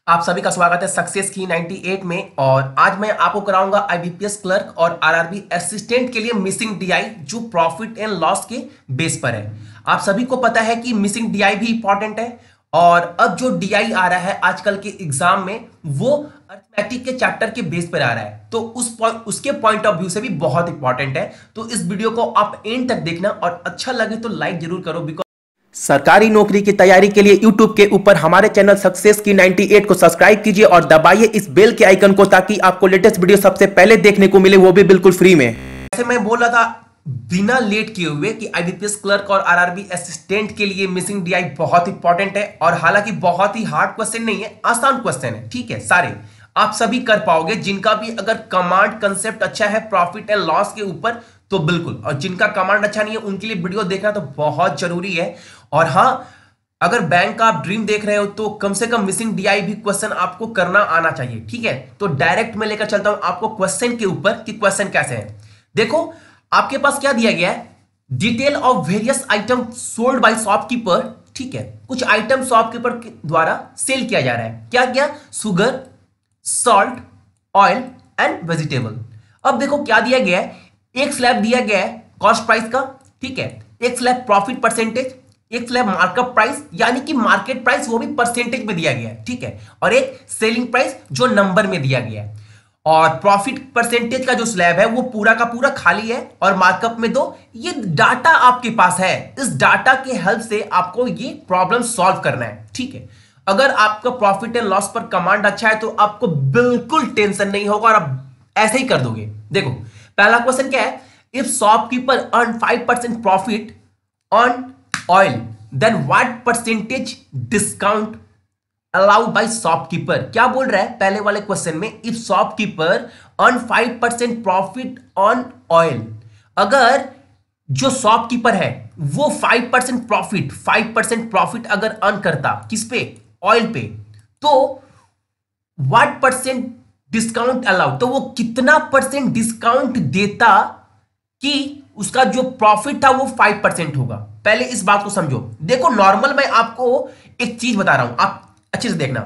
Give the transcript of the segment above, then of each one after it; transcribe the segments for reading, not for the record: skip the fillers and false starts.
आप सभी का स्वागत है सक्सेस की 98 में। और आज मैं आपको कराऊंगा आईबीपीएस क्लर्क और आरआरबी असिस्टेंट के लिए मिसिंग डीआई जो प्रॉफिट एंड लॉस के बेस पर है। आप सभी को पता है कि मिसिंग डीआई भी इंपॉर्टेंट है। और अब जो डीआई आ रहा है आजकल के एग्जाम में वो अर्थमेटिक के चैप्टर के बेस पर आ रहा है, तो उसके पॉइंट ऑफ व्यू से भी बहुत इंपॉर्टेंट है। तो इस वीडियो को आप एंड तक देखना और अच्छा लगे तो लाइक जरूर करो। सरकारी नौकरी की तैयारी के लिए YouTube के ऊपर हमारे चैनल सक्सेस की 98 को सब्सक्राइब कीजिए और दबाइए इस बेल के आइकन को ताकि आपको लेटेस्ट वीडियो सबसे पहले देखने को मिले, वो भी बिल्कुल फ्री में। जैसे मैं बोल रहा था बिना लेट किए हुए कि आईबीपीएस क्लर्क और आरआरबी असिस्टेंट के लिए मिसिंग डीआई बहुत इंपॉर्टेंट है। और हालांकि बहुत ही हार्ड क्वेश्चन नहीं है, आसान क्वेश्चन है, ठीक है। सारे आप सभी कर पाओगे जिनका भी अगर कमांड कंसेप्ट अच्छा है प्रॉफिट एंड लॉस के ऊपर, तो बिल्कुल। और जिनका कमांड अच्छा नहीं है उनके लिए वीडियो देखना तो बहुत जरूरी है। और हाँ, अगर बैंक का आप ड्रीम देख रहे हो तो कम से कम मिसिंग डीआई भी क्वेश्चन आपको करना आना चाहिए, ठीक है। तो डायरेक्ट मैं लेकर चलता हूं आपको क्वेश्चन के ऊपर कि क्वेश्चन कैसे है। देखो आपके पास क्या दिया गया है, detail of various item sold by shopkeeper, ठीक है। कुछ आइटम शॉपकीपर के द्वारा सेल किया जा रहा है। क्या क्या? Sugar, salt, oil and vegetable. अब देखो क्या दिया गया है, एक स्लैब दिया गया है कॉस्ट प्राइस का, ठीक है। एक स्लैब प्रॉफिट परसेंटेज, एक स्लैब मार्कअप प्राइस यानी कि मार्केट प्राइस, वो भी परसेंटेज में दिया गया है, ठीक है। और एक सेलिंग प्राइस जो नंबर में दिया गया है। और प्रॉफिट परसेंटेज का जो स्लैब है वो पूरा का पूरा खाली है और मार्कअप में दो। ये डाटा आपके पास है, इस डाटा के हेल्प से आपको ये प्रॉब्लम सॉल्व करना है, ठीक है। अगर आपका प्रॉफिट एंड लॉस पर कमांड अच्छा है तो आपको बिल्कुल टेंशन नहीं होगा और आप ऐसे ही कर दोगे। देखो पहला क्वेश्चन क्या है, if shopkeeper earn 5% profit on oil then what percentage discount allowed by shopkeeper. क्या बोल रहा है पहले वाले क्वेश्चन में, if shopkeeper earn 5% profit on oil, अगर जो शॉपकीपर है वो 5% प्रॉफिट अगर अर्न करता किस पे, ऑयल पे, तो व्हाट परसेंट डिस्काउंट अलाउड, तो वो कितना परसेंट डिस्काउंट देता कि उसका जो प्रॉफिट था वो 5% होगा। पहले इस बात को समझो। देखो नॉर्मल मैं आपको एक चीज बता रहा हूं, आप अच्छे से देखना।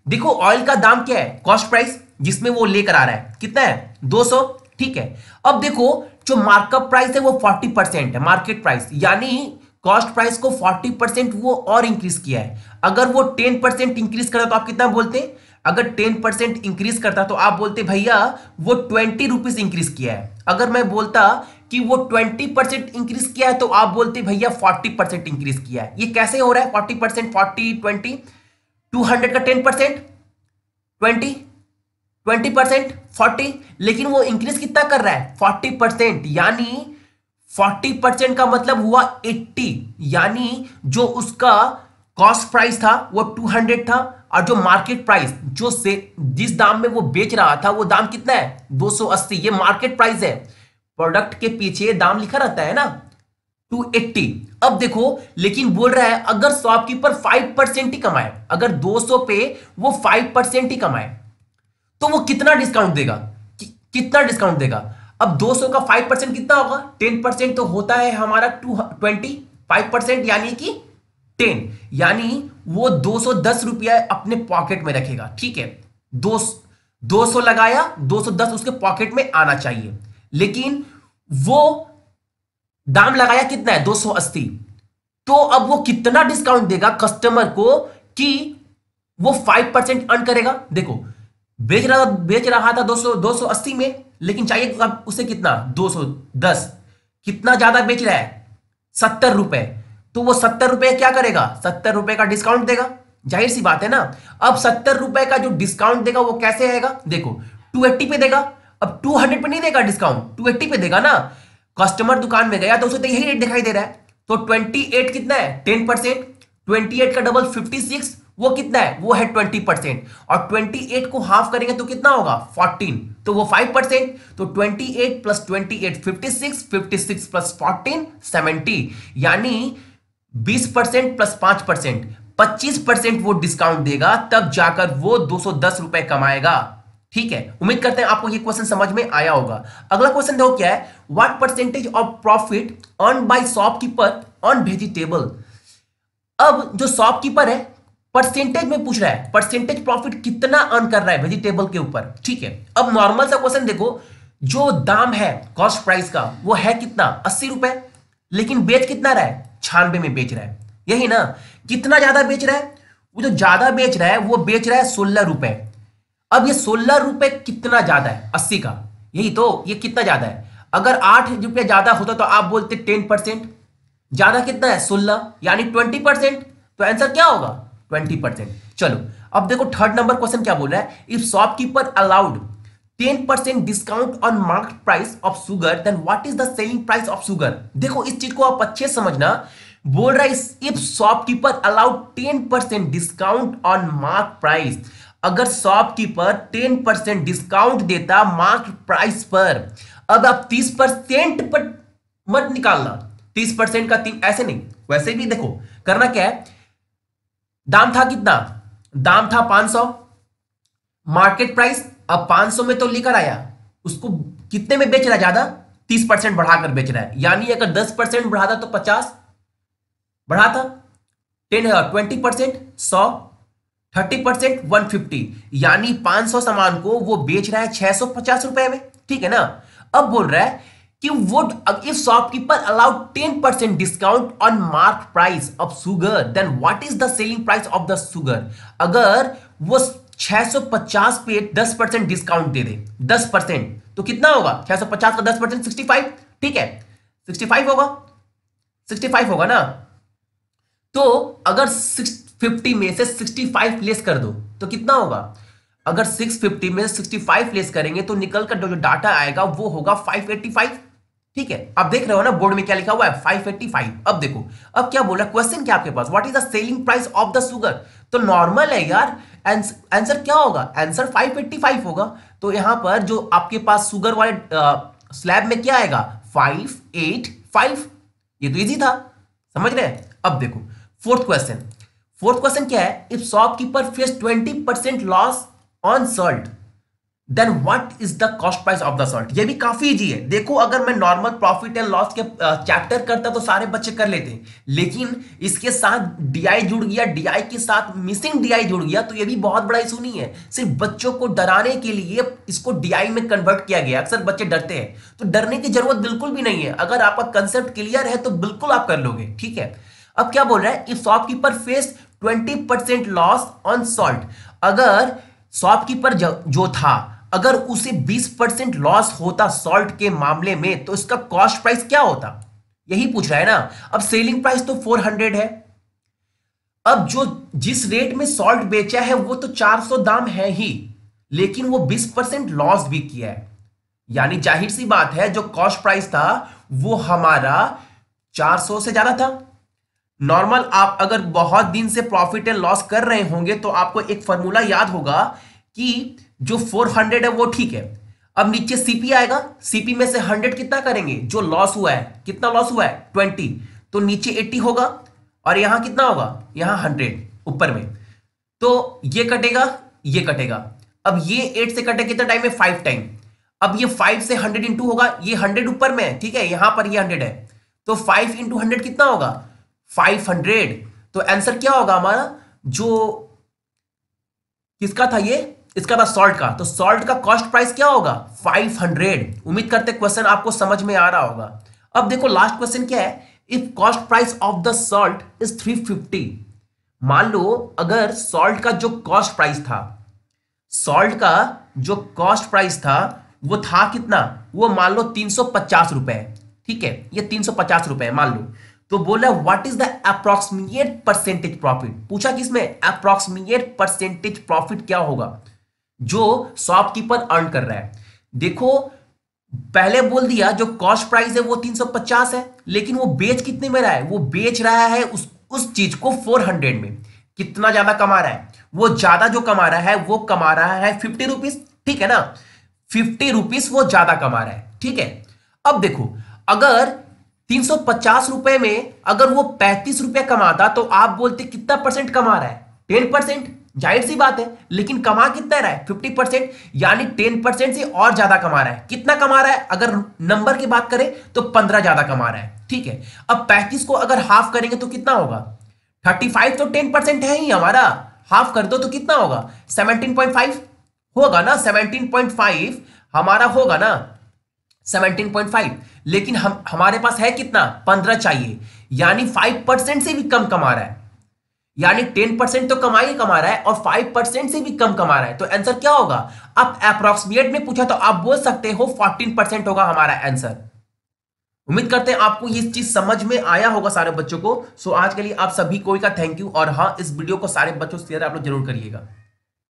देखो ऑयल का दाम क्या है, कॉस्ट प्राइस जिसमें वो लेकर आ रहा है कितना है, 200, ठीक है। अब देखो जो मार्कअप प्राइस है वो 40% है, मार्केट प्राइस यानी कॉस्ट प्राइस को 40% वो और इंक्रीज किया है। अगर वो 10% इंक्रीज करता तो आप कितना बोलते, अगर 10% इंक्रीज करता तो आप बोलते भैया वो 20 रुपीज इंक्रीज किया है। अगर मैं बोलता कि वो 20% इंक्रीज किया है तो आप बोलते भैया 40% इंक्रीज किया है। ये कैसे हो रहा है 40%, 40, 20, 200 का 10%, 20, 20%, 40, लेकिन वो इंक्रीज कितना कर रहा है 40%, यानी 40% का मतलब हुआ 80, यानी जो उसका कॉस्ट प्राइस था वो 200 था और जो मार्केट प्राइस जो से जिस दाम में वो बेच रहा था वो दाम कितना है 280। ये मार्केट प्राइस है, प्रोडक्ट के पीछे दाम लिखा रहता है ना 280। अब देखो लेकिन बोल रहा है अगर शॉपकीपर 5% ही कमाए, अगर 200 पे वो 5% ही कमाए तो वो कितना डिस्काउंट देगा, कितना डिस्काउंट देगा। अब 200 का 5% कितना होगा, 10% तो होता है हमारा 25% यानी कि 10, यानी वो 210 रुपया अपने पॉकेट में रखेगा, ठीक है। 200 लगाया, 210 उसके पॉकेट में आना चाहिए, लेकिन वो दाम लगाया कितना है 280। तो अब वो कितना डिस्काउंट देगा कस्टमर को कि वो 5% अर्न करेगा। देखो बेच रहा था 280 में, लेकिन चाहिए अब उसे कितना 210, कितना ज्यादा बेच रहा है 70 रुपए, तो वो 70 रुपए क्या करेगा, 70 रुपए का डिस्काउंट देगा, जाहिर सी बात है ना। अब 70 रुपए का जो डिस्काउंट देगा वो कैसे आएगा, देखो 280 पे देगा। अब 200 पे नहीं देगा डिस्काउंट, 280 पे देगा ना। कस्टमर दुकान में गया तो उसे तो यही रेट दिखाई दे रहा है, तो 28 कितना है 10%, 28 का डबल 56, वो कितना है वो है 20%, और 28 को हाफ करेंगे तो कितना होगा 14, तो वो 5%। तो 28 प्लस 28 56, 56 प्लस 14 70, यानी 20% प्लस 5%, 25% वो डिस्काउंट देगा, तब जाकर वो 210 रुपए कमाएगा, ठीक है। उम्मीद करते हैं आपको ये क्वेश्चन समझ में आया होगा। अगला क्वेश्चन देखो क्या है, what percentage of profit earn by shopkeeper on vegetable. अब जो शॉपकीपर है परसेंटेज में पूछ रहा है, परसेंटेज प्रॉफिट कितना अर्न कर रहा है वेजिटेबल के ऊपर। ठीक है, अब नॉर्मल सा क्वेश्चन देखो, जो दाम है कॉस्ट प्राइस का वो है कितना 80 रुपए, लेकिन बेच कितना रहा है 96 में बेच रहा है, यही ना। कितना ज्यादा बेच रहा है, वो जो ज्यादा बेच रहा है वो बेच रहा है 16 रुपए। अब ये 16 रुपए कितना ज्यादा है 80 का, यही तो, ये कितना ज्यादा है। अगर 8 रुपए ज्यादा होता तो आप बोलते 10%, ज्यादा कितना है 16 यानी 20%, तो आंसर क्या होगा 20%। चलो अब देखो थर्ड नंबर क्वेश्चन क्या बोल रहा है, if shopkeeper allowed 10% discount on market price of sugar then what is the selling price of sugar. देखो इस चीज को आप अच्छे समझना, बोल रहा है if shopkeeper allowed 10% discount on market price, अगर शॉपकीपर 10% डिस्काउंट देता मार्केट प्राइस पर, अब आप 30% पर मत निकालना, 30% का 3 ऐसे नहीं, वैसे भी देखो करना क्या है, दाम था कितना, दाम था 500 मार्केट प्राइस, अब 500 में तो लेकर आया, उसको कितने में बेच रहा है ज्यादा, 30% बढ़ाकर बेच रहा है, यानी अगर 10% बढ़ाता तो 50 बढ़ाता, 20% 100, 30% 150, यानी 500 सामान को वो बेच रहा है 650 रुपए में। ठीक है ना। अब बोल रहा है कि would if shopkeeper allowed 10% discount on mark price of sugar then what is the selling price of the sugar, अगर वो 650 पे 10% डिस्काउंट दे दे, 10% तो कितना होगा 650 का 10% 65, ठीक है 65 होगा, 65 होगा ना। तो अगर 650 में से 65 लेस कर दो तो कितना होगा, अगर 650 में 65 लेस करेंगे तो निकल कर जो डाटा आएगा वो होगा 585। ठीक है, आप देख रहे हो ना बोर्ड में क्या लिखा हुआ है 585। अब देखो अब क्या बोला क्वेश्चन, क्या आपके पास what is the selling price of the sugar, तो नॉर्मल है यार, आंसर क्या होगा, आंसर 585 होगा। तो यहां पर जो आपके पास शुगर वाले स्लैब में क्या आएगा 585, ये तो इजी था, समझ रहे हैं। अब देखो फोर्थ क्वेश्चन, फोर्थ क्वेश्चन क्या है, if shopkeeper face 20% loss on salt then what is the cost price of the salt. ये भी काफी इजी है। देखो अगर मैं नॉर्मल प्रॉफिट एंड लॉस के चैप्टर करता तो सारे बच्चे कर लेते, लेकिन इसके साथ डीआई जुड़ गया, डीआई के साथ मिसिंग डीआई जुड़ गया, तो ये भी बहुत बड़ा इशू नहीं है। सिर्फ बच्चों को डराने के लिए इसको डीआई में कन्वर्ट किया गया। अक्सर बच्चे डरते हैं, तो डरने की जरूरत बिल्कुल भी नहीं है। अगर आपका कंसेप्ट क्लियर है तो बिल्कुल आप कर लोगे। ठीक है, अब क्या बोल रहा है, if shopkeeper face 20% loss on salt, अगर शॉपकीपर जो था अगर उसे 20% लॉस होता सॉल्ट के मामले में तो इसका कॉस्ट प्राइस क्या होता, यही पूछ रहा है ना। अब सेलिंग प्राइस तो 400 है, अब जो जिस रेट में सॉल्ट बेचा है वो तो 400 दाम है ही, लेकिन वो 20% लॉस भी किया है, यानी जाहिर सी बात है जो कॉस्ट प्राइस था वो हमारा 400 से ज्यादा था। नॉर्मल आप अगर बहुत दिन से प्रॉफिट एंड लॉस कर रहे होंगे तो आपको एक फॉर्मूला याद होगा कि जो 400 है वो ठीक है, अब नीचे सीपी आएगा, सीपी में से 100 कितना करेंगे, जो लॉस हुआ है, कितना लॉस हुआ है 20, तो नीचे 80 होगा और यहां कितना होगा, यहां 100 ऊपर में, तो ये कटेगा ये कटेगा। अब ये 8 से कटे कितना टाइम है 5 टाइम, अब ये 5 से 100 इंटू होगा, ये 100 ऊपर में है, ठीक है यहां पर ये 100 है, तो 5 इंटू 100 कितना होगा 500। तो आंसर क्या होगा हमारा, जो किसका था ये, इसका था सॉल्ट का, तो सॉल्ट का कॉस्ट प्राइस क्या होगा 500। उम्मीद करते क्वेश्चन आपको समझ में आ रहा होगा। अब देखो लास्ट क्वेश्चन क्या है, if cost price of the salt is 350, मान लो अगर सॉल्ट का जो कॉस्ट प्राइस था, सॉल्ट का जो कॉस्ट प्राइस था वो था कितना, वो मान लो 350 रुपए, ठीक है ये 350 रुपए मान लो, तो बोला what is the approximate percentage profit, पूछा किसमें अप्रोक्सीमेट परसेंटेज प्रॉफिट क्या होगा जो शॉपकीपर अर्न कर रहा है। देखो पहले बोल दिया जो कॉस्ट प्राइस है वो 350 है, लेकिन वो बेच कितने में रहा है, वो बेच रहा है उस चीज को 400 में, कितना ज्यादा कमा रहा है, वो ज्यादा जो कमा रहा है वो कमा रहा है 50 रुपीज, ठीक है ना 50 रुपीज वो ज्यादा कमा रहा है। ठीक है, अब देखो अगर 350 रुपए में अगर वो 35 रुपए कमाता तो आप बोलते कितना परसेंट कमा रहा है 10%, जाहिर सी बात है, लेकिन कमा कितना रहा है 50%, यानी 10% से और ज्यादा कमा रहा है। कितना कमा रहा है, अगर नंबर की बात करें तो 15 ज्यादा कमा रहा है। ठीक है, अब 35 को अगर हाफ करेंगे तो कितना होगा 35, तो 10% है ही हमारा, हाफ कर दो तो कितना होगा 17.5 होगा ना। 17.5 हमारा होगा ना 17.5, लेकिन हमारे पास है कितना 15 चाहिए, यानी 5% से भी कम कमा रहा है। यानी 10% तो कमा ही कमा रहा है और 5% से भी कम कमा रहा है। तो आंसर क्या होगा? अब अप्रोक्सीमेट में पूछा तो आप बोल सकते हो 14% होगा हमारा आंसर। उम्मीद करते हैं आपको ये चीज समझ में आया होगा सारे बच्चों को। सो आज के लिए आप सभी को का थैंक यू, और हाँ, इस वीडियो को सारे बच्चों से शेयर आप लोग जरूर करिएगा।